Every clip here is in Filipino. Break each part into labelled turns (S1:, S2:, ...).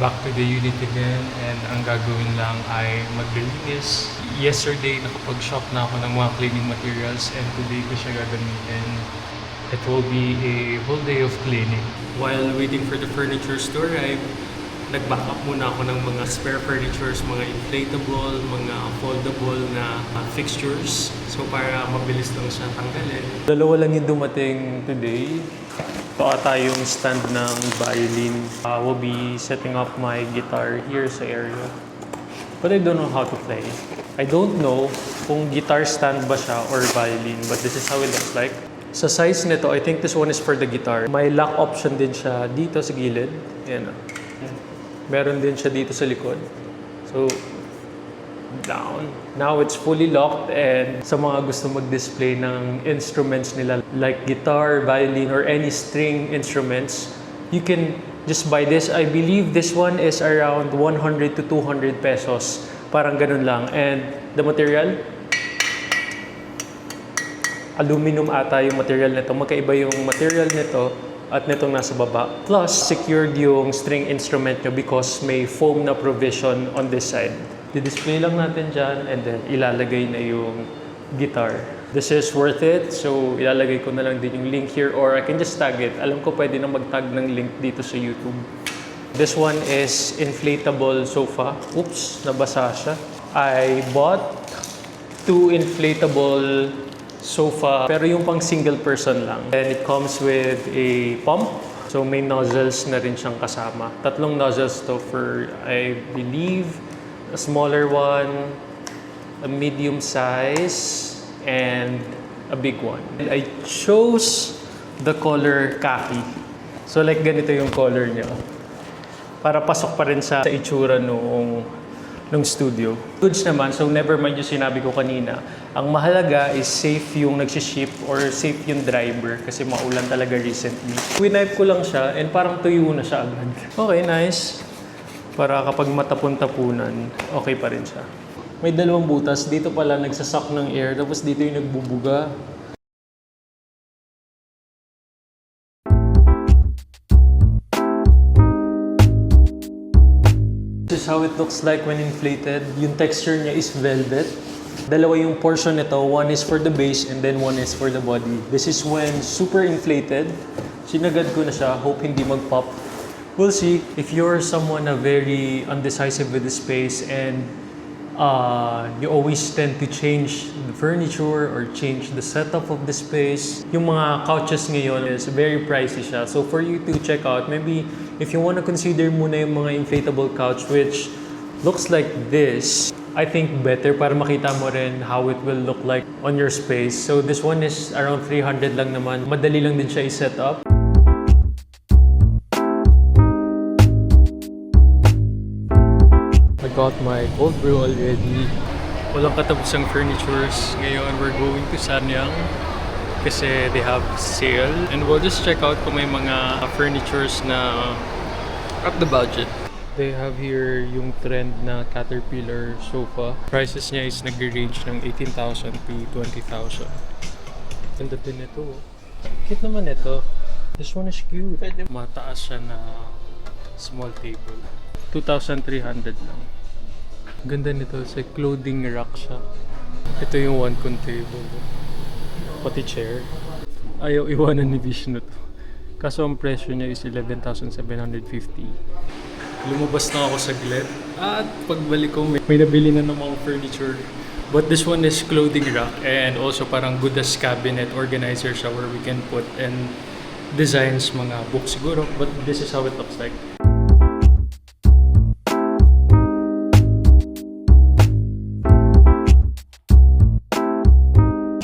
S1: Back to the unit again, and ang gagawin lang ay maglilinis. Yesterday, nakapag-shop na ako ng mga cleaning materials, and today ko siya gagamitin. It will be a whole day of cleaning. While waiting for the furnitures to arrive, nag-back up muna ako ng mga spare furnitures, mga inflatable, mga foldable na fixtures. So para mabilis lang siya tanggalin. Dalawa lang yung dumating today. Ito ata yung stand ng violin. Will be setting up my guitar here sa area. But I don't know how to play. I don't know kung guitar stand ba siya or violin, but this is how it looks like. Sa size nito, I think this one is for the guitar. May lock option din siya dito sa gilid. Yan. Meron din siya dito sa likod. So, down. Now it's fully locked, and sa mga gusto mag-display ng instruments nila like guitar, violin, or any string instruments, you can just buy this. I believe this one is around 100 to 200 pesos. Parang ganun lang. And the material, aluminum ata yung material nito. Magkaiba yung material nito at nitong nasa baba. Plus, secured yung string instrument nyo because may foam na provision on this side. Di-display lang natin dyan, and then ilalagay na yung guitar. This is worth it, so ilalagay ko na lang din yung link here, or I can just tag it. Alam ko pwede na mag-tag ng link dito sa YouTube. This one is inflatable sofa. Oops, nabasa siya. I bought 2 inflatable sofa, pero yung pang single person lang. And it comes with a pump. So may nozzles na rin siyang kasama. 3 nozzles to for, I believe, a smaller one, a medium size, and a big one. And I chose the color khaki. So like ganito yung color niya. Para pasok pa rin sa itsura nung studio. Goods naman, so never mind yung sinabi ko kanina. Ang mahalaga is safe yung nagsiship or safe yung driver kasi maulan talaga recently. Winipe ko lang siya and parang tuyo na siya agad. Okay, nice. Para kapag matapon-tapunan, okay pa rin siya. May 2 butas. Dito pala nagsasak ng air, tapos dito yung nagbubuga. This is how it looks like when inflated. Yung texture niya is velvet. 2 yung portion nito. One is for the base and then one is for the body. This is when super inflated. Sinagad ko na siya. Hope hindi mag-pop. We'll see. If you're someone na very undecisive with the space and you always tend to change the furniture or change the setup of the space, yung mga couches ngayon is very pricey siya. So for you to check out, maybe if you want to consider muna yung mga inflatable couch which looks like this, I think better para makita mo rin how it will look like on your space. So this one is around 300 lang naman. Madali lang din siya i-set up. I got my cold brew already. Walang katapusang furnitures. Ngayon, we're going to Sanyang kasi they have sale. And we'll just check out kung may mga furnitures na at the budget. They have here yung trend na Caterpillar sofa. Prices niya is nag-range ng 18,000 to 20,000. Ganda din ito. Cute naman ito. This one is cute. Mataas siya na small table. 2,300 lang. Ganda nito. Sa clothing rack siya. Ito yung one kong table. Pati chair. Ayaw iwanan ni Vishnu to. Kaso ang presyo niya is 11,750. Lumabas na ako saglit. At pagbalik ko, may nabili na ng mga furniture. But this one is clothing rack and also parang good as cabinet organizer siya where we can put and designs mga books siguro. But this is how it looks like.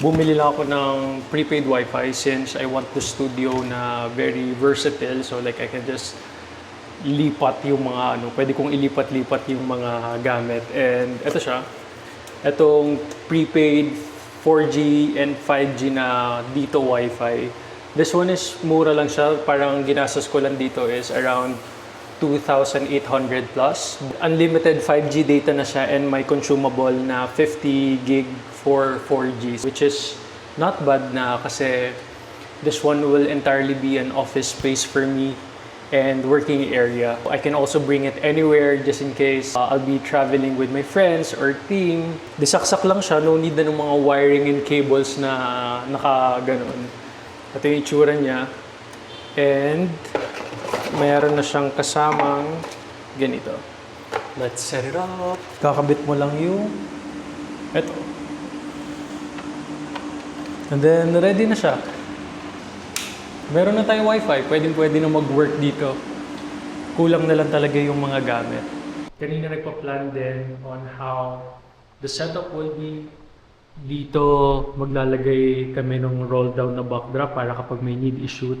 S1: Bumili lang ako ng prepaid wifi since I want the studio na very versatile. So like I can just lipat yung mga pwede kong ilipat-lipat yung mga gamit. And ito siya. Itong prepaid 4G and 5G na dito wifi. This one is mura lang siya. Parang ginastos ko lang dito is around 2,800 plus. Unlimited 5G data na siya and may consumable na 50 gig for 4G, which is not bad na kasi this one will entirely be an office space for me. and working area. I can also bring it anywhere just in case I'll be traveling with my friends or team. Disaksak lang siya, no need na ng mga wiring and cables na naka-ganon. Ito yung itsura niya. And mayroon na siyang kasamang ganito. Let's set it up. Kakabit mo lang yung ito. And then ready na siya. Meron na tayong wifi, pwede na mag-work dito. Kulang na lang talaga yung mga gamit. Kanina nagpa-plan din on how the setup will be. Dito maglalagay kami ng roll down na backdrop para kapag may need i-shoot,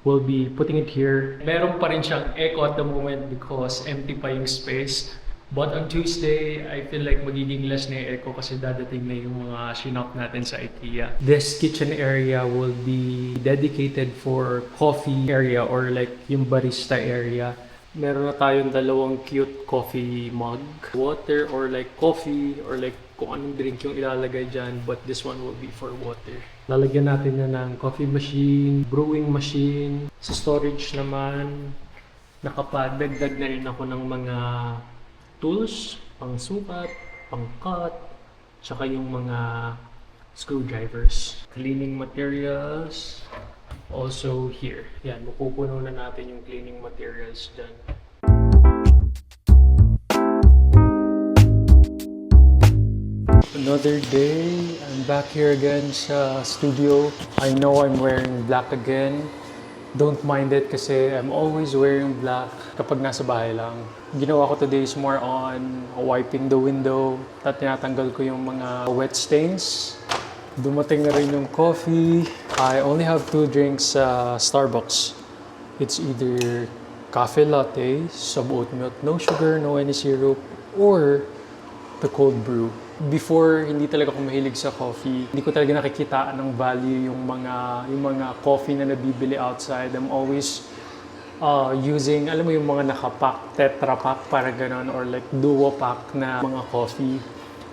S1: we'll be putting it here. Meron pa rin siyang echo at the moment because empty pa yung space. But on Tuesday, I feel like magiging less na yung echo kasi dadating na yung mga shinop natin sa IKEA. This kitchen area will be dedicated for coffee area or like yung barista area. Meron na tayong dalawang cute coffee mug. Water or like coffee or like kung anong drink yung ilalagay dyan, but this one will be for water. Lalagyan natin na ng coffee machine, brewing machine. Sa storage naman, nakapagdagdag na rin ako ng mga tools, pang sukat, pang cut, tsaka yung mga screwdrivers. Cleaning materials, also here. Yan, mapupuno na natin yung cleaning materials dyan. Another day, I'm back here again sa studio. I know I'm wearing black again. Don't mind it kasi I'm always wearing black kapag nasa bahay lang. Ginawa ko today is more on wiping the window at tinatanggal ko yung mga wet stains. Dumating na rin yung coffee. I only have 2 drinks sa Starbucks. It's either cafe latte, sub oat milk, no sugar, no any syrup, or the cold brew. Before, hindi talaga ako mahilig sa coffee. Hindi ko talaga nakikitaan ng value yung mga coffee na nabibili outside. I'm always using, alam mo yung mga nakapack, tetra pack, para ganon, or like duo pack na mga coffee.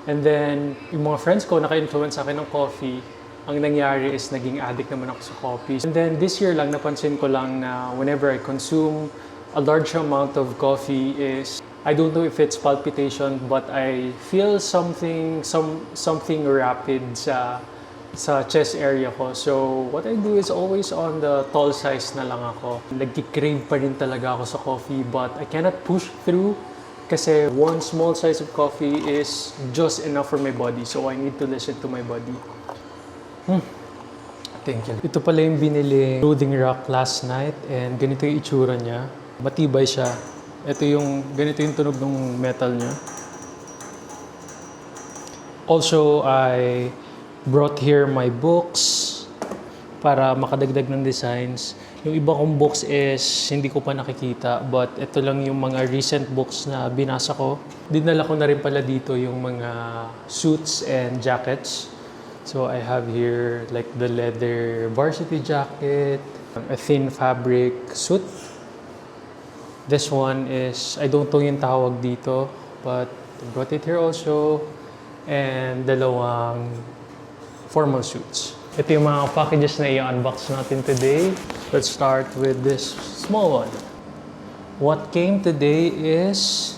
S1: And then, yung mga friends ko naka-influence sa akin ng coffee. Ang nangyari is naging addict naman ako sa coffee. And then this year lang, napansin ko lang na whenever I consume a large amount of coffee is, I don't know if it's palpitation, but I feel something rapid sa chest area ko. So, what I do is always on the tall size na lang ako. Nagki-crave pa rin talaga ako sa coffee, but I cannot push through kasi one small size of coffee is just enough for my body. So, I need to listen to my body. Thank you. Ito pala yung binili clothing rack last night and ganito yung itsura niya. Matibay siya. Ganito yung tunog ng metal niya. Also, I brought here my books para makadagdag ng designs. Yung iba kong books is hindi ko pa nakikita, but ito lang yung mga recent books na binasa ko. Dinala ko na rin pala dito yung mga suits and jackets. So I have here like the leather varsity jacket, a thin fabric suit. This one is, I don't know yung tawag dito, but I brought it here also. And dalawang formal suits. Ito yung mga packages na i-unbox natin today. Let's start with this small one. What came today is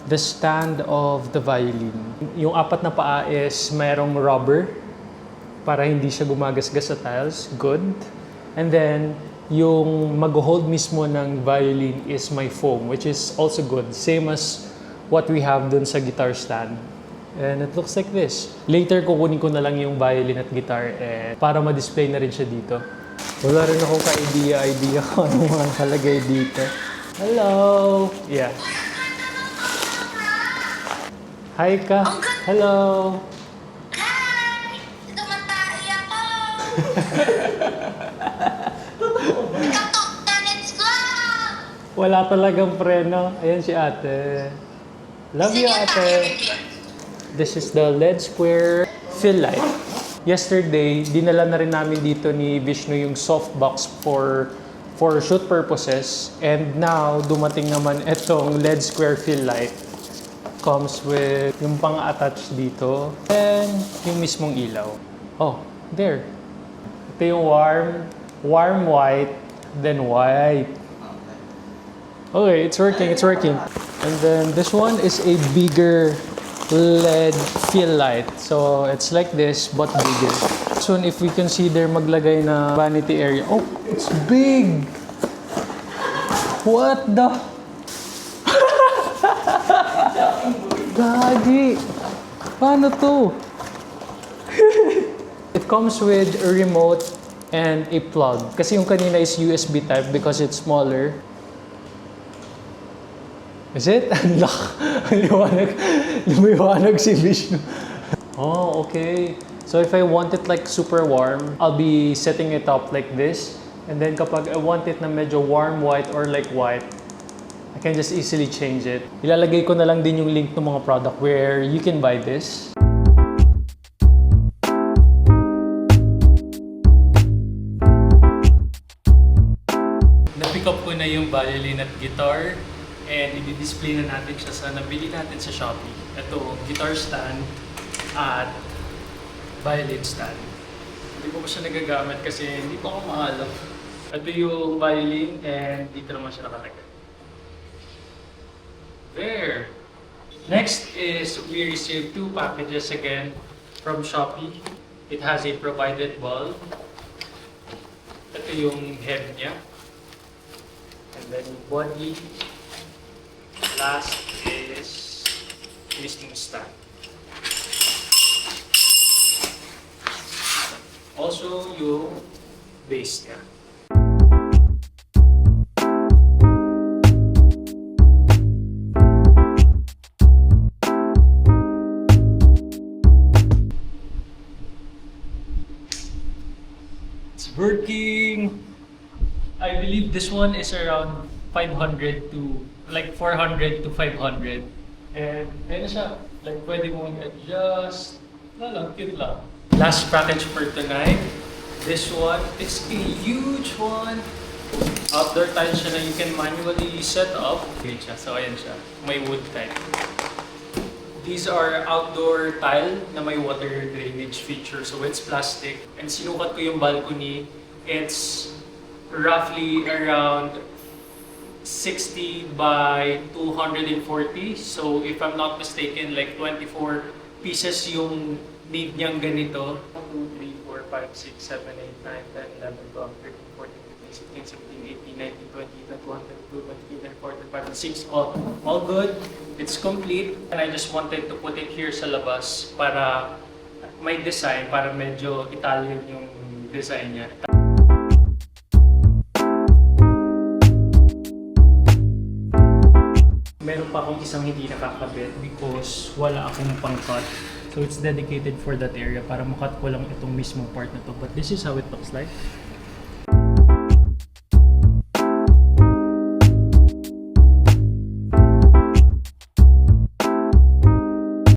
S1: the stand of the violin. Yung 4 na paa is mayroong rubber para hindi siya gumagasgas sa tiles. Good. And then, yung mag-hold mismo ng violin is my foam, which is also good. Same as what we have dun sa guitar stand. And it looks like this. Later, kukunin ko na lang yung violin at guitar para ma-display na rin siya dito. Wala rin akong ka-idea kung ano mga kalagay dito. Hello! Yeah. Hi ka! Hello!
S2: Hi! Tumatay ako! Let's go!
S1: Wala talagang preno. Ayan si ate. Love you, ate. This is the LED Square Fill Light. Yesterday, dinala na rin namin dito ni Vishnu yung softbox for shoot purposes. And now, dumating naman itong LED Square Fill Light. Comes with yung pang-attach dito. And yung mismong ilaw. Oh, there. Ito yung warm white, then white. Okay, it's working, it's working. And then this one is a bigger LED fill light. So it's like this, but bigger. This one, if we consider maglagay na vanity area. Oh, it's big! What the? Gagi! Paano to? It comes with a remote and a plug. Kasi yung kanina is USB type because it's smaller. Is it? Unlock. Lumiwanag si Vishnu. Oh, okay. So if I want it like super warm, I'll be setting it up like this. And then kapag I want it na medyo warm white or like white, I can just easily change it. Ilalagay ko na lang din yung link ng mga product where you can buy this. Na-pick up ko na yung violin at guitar. And i-display na natin siya sa nabili natin sa Shopee. Ito, guitar stand at violin stand. Hindi ko pa siya nagagamit kasi hindi pa ako maalam. Ito yung violin and dito naman siya nakalagay. There! Next is we received 2 packages again from Shopee. It has a provided bulb. Ito yung head niya. And then yung body. Last is mismong stand. Also yung base niya. It's working! I believe this one is around 500 to like 400 to 500. And ayun na siya. Like pwede mong adjust. Wala lang, cute lang. Last package for tonight. This one is a huge one. Outdoor tile siya na you can manually set up. Okay siya. So ayan siya. May wood type. These are outdoor tile na may water drainage feature. So it's plastic. And sinukat ko yung balcony. It's roughly around 60 by 240. So if I'm not mistaken, like 24 pieces yung need niyang ganito. 1, 2, 3, 4, 5, 6, 7, 8, 9, 10, 11, 12, 13, 14, 15, 16, 17, 18, 19, 20, 21, 22, 23, 24, 25, 26. All good. It's complete. And I just wanted to put it here sa labas para may design, para medyo Italian yung design niya. Meron pa akong isang hindi nakakabit because wala akong pang-cut. So it's dedicated for that area para makat ko lang itong mismong part na to. But this is how it looks like.